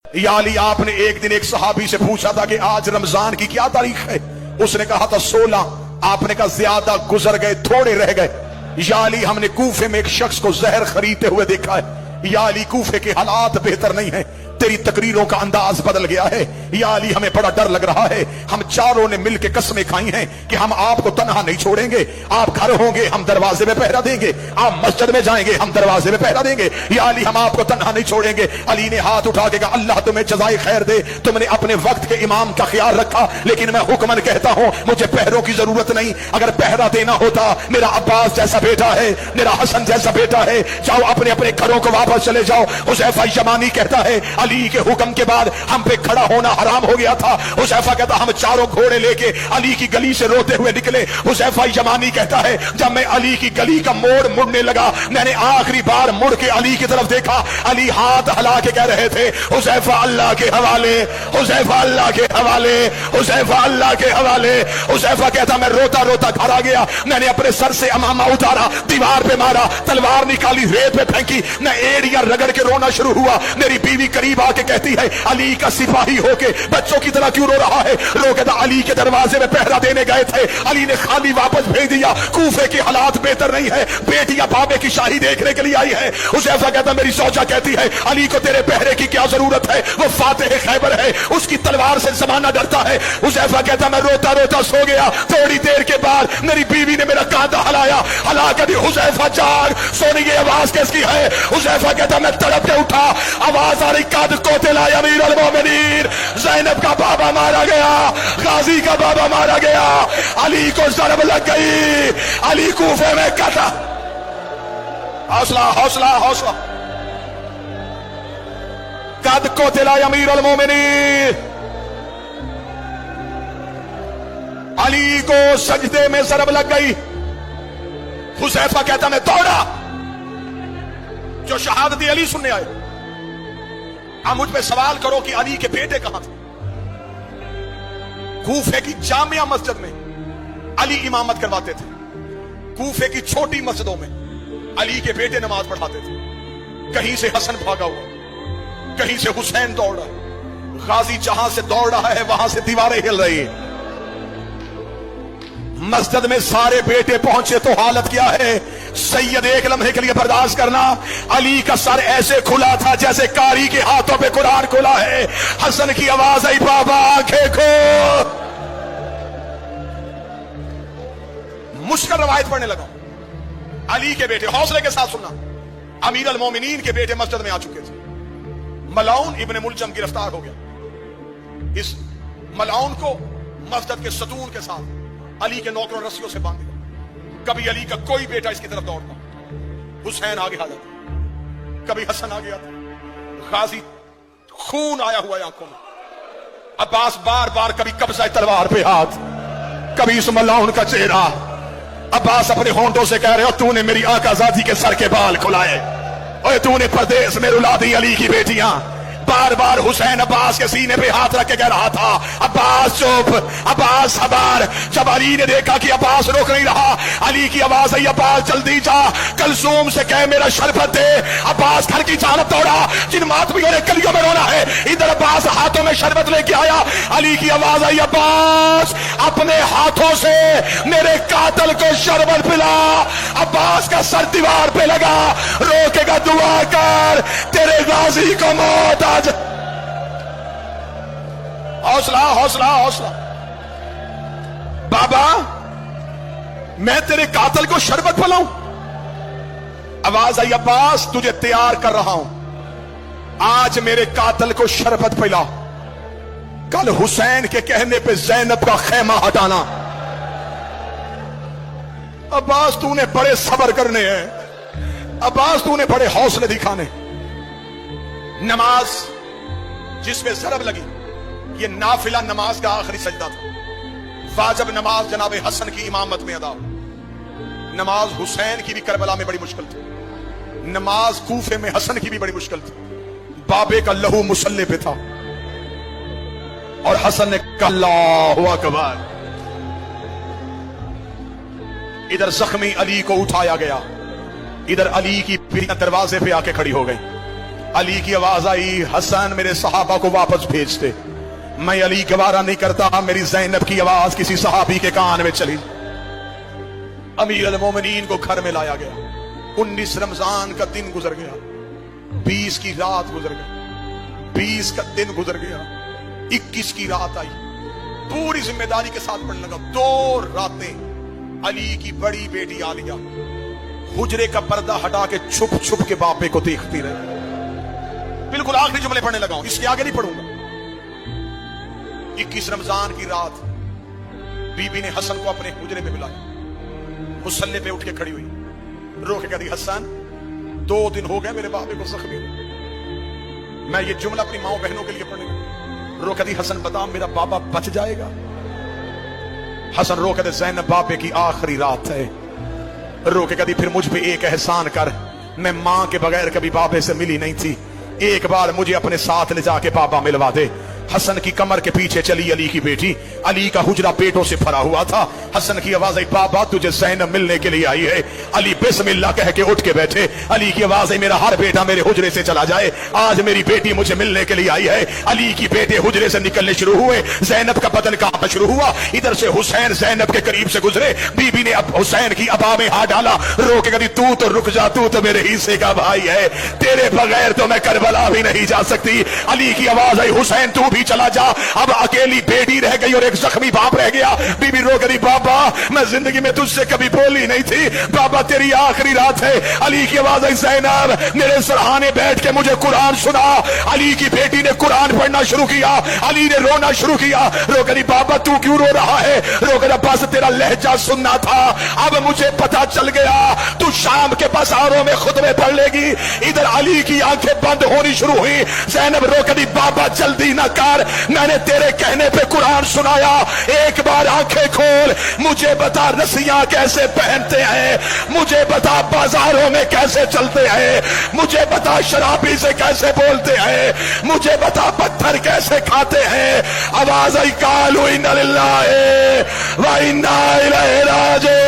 या अली, आपने एक दिन एक सहाबी से पूछा था कि आज रमजान की क्या तारीख है? उसने कहा था 16। आपने कहा ज्यादा गुजर गए, थोड़े रह गए। या अली, हमने कूफे में एक शख्स को जहर खरीदते हुए देखा है। या अली, कूफे के हालात बेहतर नहीं है, तेरी तकरीरों का अंदाज बदल गया है। या अली, हमें बड़ा डर लग रहा है। हम चारों ने मिलकर कसमें खाई हैं कि हम आपको तन्हा नहीं छोड़ेंगे। आप घर होंगे, हम दरवाजे में पहरा देंगे। आप मस्जिद में जाएंगे, हम दरवाजे में पहरा देंगे। या अली, हम आपको तन्हा नहीं छोड़ेंगे। अली ने हाथ उठा के कहा, अल्लाह तुम्हें जज़ाए खैर दे, तुमने अपने वक्त के इमाम का ख्याल रखा, लेकिन मैं हुक्मन कहता हूं, मुझे पहरों की जरूरत नहीं। अगर पहरा देना होता, मेरा अब्बास जैसा बेटा है, मेरा हसन जैसा बेटा है, जाओ अपने अपने घरों को वापस चले जाओ। हुज़ैफा यमानी कहता है, अली के हुक्म के बाद हम पे खड़ा होना हराम हो गया था। हुज़ैफा कहता, हम चारों घोड़े लेके अली की गली से रोते हुए निकले। हुज़ैफा यमानी कहता है, जब मैं अली की गली का मोड़ मुड़ने लगा, मैंने आखिरी बार मुड़ के अली की तरफ देखा। अली हाथ हिला के कह रहे थे, हुज़ैफा अल्लाह के हवाले, हुज़ैफा अल्लाह के हवाले, हुज़ैफा अल्लाह के हवाले। हुज़ैफा कहता, मैं रोता रोता घर आ गया। मैंने अपने सर से अमामा उतारा, दीवार पे मारा, तलवार निकाली, रेत पे फेंकी, मैं एड़ियां रगड़ के रोना शुरू हुआ। मेरी बीवी करीब आके कहती है, अली का सिपाही होके बच्चों की तरह क्यों रो रहा है? रो कहता, अली के दरवाजे में पहरा देने गए थे, अली ने खाली वापस भेज दिया। कूफे के हालात बेहतर नहीं है, बेटियां बाबे की शाही देखने के लिए आई है। हुज़ैफा कहता, मेरी सौजा कहती है, अली को तेरे पहरे की क्या जरूरत है? वो फातेह खैबर है, उसकी तलवार से जमाना डरता है। हुज़ैफा कहता, मैं रोता रोता सो गया। थोड़ी देर के बाद मेरी बीवी ने मेरा कांधा हलाया, हला कर हुज़ैफा जाग, सोने की आवाज किसकी है? हुज़ैफा कहता, मैं तड़प के उठा, आवाज आ रही, कद कोतिला अमीर अल मोमिनीन, ज़ैनब का बाबा मारा गया, गाजी का बाबा मारा गया, अली को ज़रब लग गई, अली कूफे में कटा। हौसला हौसला हौसला। कद कोतिला अमीर अल मोमिनीन, अली को सजदे में ज़रब लग गई। हुज़ैफा कहता, मैं दौड़ा, जो शहादत अली सुनने आए। आप मुझ पे सवाल करो कि अली के बेटे कहां थे? कूफे की जामिया मस्जिद में अली इमामत करवाते थे। कूफे की छोटी मस्जिदों में अली के बेटे नमाज पढ़ाते थे। कहीं से हसन भागा हुआ, कहीं से हुसैन दौड़ रहा है, गाजी जहां से दौड़ रहा है वहां से दीवारें हिल रही है। मस्जिद में सारे बेटे पहुंचे तो हालत क्या है? सैयद एक लम्हे के लिए बर्दाश्त करना, अली का सर ऐसे खुला था जैसे कारी के हाथों पे कुरान खुला है। हसन की आवाज आई, बाबा आंखें खोल। मुश्किल रवायत पढ़ने लगा। अली के बेटे, हौसले के साथ सुनना, अमीर अल मोमिनीन के बेटे मस्जिद में आ चुके थे। मलाउन इब्न मुलजम गिरफ्तार हो गया। इस मलाउन को मस्जिद के सतून के साथ अली के नौकरों रस्सियों से बांध दिया। कभी अली का कोई बेटा इसकी तरफ दौड़ता, हुसैन आगे आ जाता, कभी हसन आ गया था, गाजी खून आया हुआ आंखों में। अब्बास बार बार कभी कब्जा तलवार पे हाथ, कभी इस मलाउन का चेहरा। अब्बास अपने होंठों से कह रहे हो, तूने मेरी आकाज़ादी के सर के बाल खुलाए, और तूने परदेश में रुला दी अली की बेटियां। बार बार हुसैन अब्बास के सीने पे हाथ रख के कह रहा था, अब्बास चुप, अब्बास सबर। जब अली ने देखा कि अब्बास रोक नहीं रहा, अली की आवाज आई, अब्बास जल्दी जा, कलसूम से कह मेरा शरबत दे। अब्बास घर की जानब दौड़ा, जिन मातमियों ने गलियों में रोना है, इधर अब्बास हाथों में शरबत लेके आया। अली की आवाज आई, अब्बास अपने हाथों से मेरे कातल को शरबत पिला। अब्बास का सर दीवार पे लगा, रोकेगा दुआ कर, तेरे गाजी को मौत आ। हौसला हौसला हौसला। बाबा मैं तेरे कातल को शरबत पिलाऊं? आवाज आई, अब्बास तुझे तैयार कर रहा हूं, आज मेरे कातल को शरबत पिला, कल हुसैन के कहने पे ज़ैनब का खेमा हटाना। अब्बास तूने बड़े सब्र करने हैं, अब्बास तूने बड़े हौसले दिखाने। नमाज जिसमें ज़रब लगी, ये नाफिला नमाज का आखिरी सजदा था। वाजिब नमाज जनाब हसन की इमामत में अदा। नमाज हुसैन की भी करबला में बड़ी मुश्किल थी, नमाज कूफे में हसन की भी बड़ी मुश्किल थी। बाबे का लहू मुसल्ले पे था और हसन ने कहा अल्लाहु अकबर। इधर जख्मी अली को उठाया गया, इधर अली की बेटियां दरवाजे पे आके खड़ी हो गई। अली की आवाज आई, हसन मेरे सहाबा को वापस भेज दे। मैं अली गवारा नहीं करता मेरी ज़ैनब की आवाज किसी सहाबी के कान में चली। अमीर अल मोमिनीन को घर में लाया गया। 19 रमजान का दिन गुजर गया, 20 की रात गुजर गई, 20 का दिन गुजर गया, 21 की रात आई। पूरी जिम्मेदारी के साथ पढ़ने लगा। 2 रातें अली की बड़ी बेटी आलिया हुजरे का पर्दा हटा के छुप छुप के बापे को देखती रही। बिल्कुल आखिरी जुमले पढ़ने लगा हूं, इसके आगे नहीं पढ़ूंगा। 21 रमजान की रात बीबी ने हसन को अपने हुजरे में बुलाया। मुसल्ले पे उठ के खड़ी हुई, रो के कहती, हसन 2 दिन हो गए मेरे बापे को जख्मी हुए। मैं ये जुमला अपनी माओ बहनों के लिए पढ़ने लगा। रो कहती, हसन बता मेरा बाबा बच जाएगा? हसन रो कहते, ज़ैनब बापे की आखिरी रात है। रो के कहती, फिर मुझ पे एक एहसान कर, मैं मां के बगैर कभी बापे से मिली नहीं थी, एक बार मुझे अपने साथ ले जाके बाबा मिलवा दे। हसन की कमर के पीछे चली अली की बेटी। अली का हुजरा पेटों से भरा हुआ था। हसन की आवाज आई, बाबा तुझे ज़ैनब मिलने के लिए आई है। अली बिस्मिल्लाह कह के उठ के बैठे। अली की आवाज आई, मेरा हर बेटा मेरे हुजरे से चला जाए, आज मेरी बेटी मुझे मिलने के लिए आई है। अली की बेटे हुजरे से निकलने शुरू हुए। ज़ैनब का बदन कांपना शुरू हुआ। इधर से हुसैन ज़ैनब के करीब से गुजरे। बीबी ने अब हुसैन की अबा में हाथ डाला। रो के कहती, तू तो रुक जा, तू तो मेरे हिस्से का भाई है, तेरे बगैर तो मैं करबला भी नहीं जा सकती। अली की आवाज आई, हुसैन तू चला जा। अब अकेली बेटी रह गई और एक जख्मी बाप रह गया। बीबी रो गई, बाबा मैं जिंदगी में तुझसे कभी बोली नहीं थी, बाबा तेरी आखिरी रात है। अली की आवाज आई, ज़ैनब मेरे सरहाने बैठ के मुझे कुरान सुना। अली की बेटी ने कुरान पढ़ना शुरू किया। अली ने रोना शुरू किया। रो गई, बाबा तू क्यों रो रहा है? रो गई, बस तेरा लहजा सुनना था, अब मुझे पता चल गया तू शाम के बाजारों में खुतबे पढ़ लेगी। इधर अली की आंखें बंद होनी शुरू हुई। ज़ैनब रो गई, बाबा जल्दी ना कर, मैंने तेरे कहने पे कुरान सुनाया, एक बार आंखें खोल, मुझे बता रस्सियां कैसे पहनते हैं, मुझे बता बाजारों में कैसे चलते हैं, मुझे बता शराबी से कैसे बोलते हैं, मुझे बता पत्थर कैसे खाते हैं। आवाज आई, कालू इन्ना लिल्लाहि व इन्ना इलैहि राजिऊन।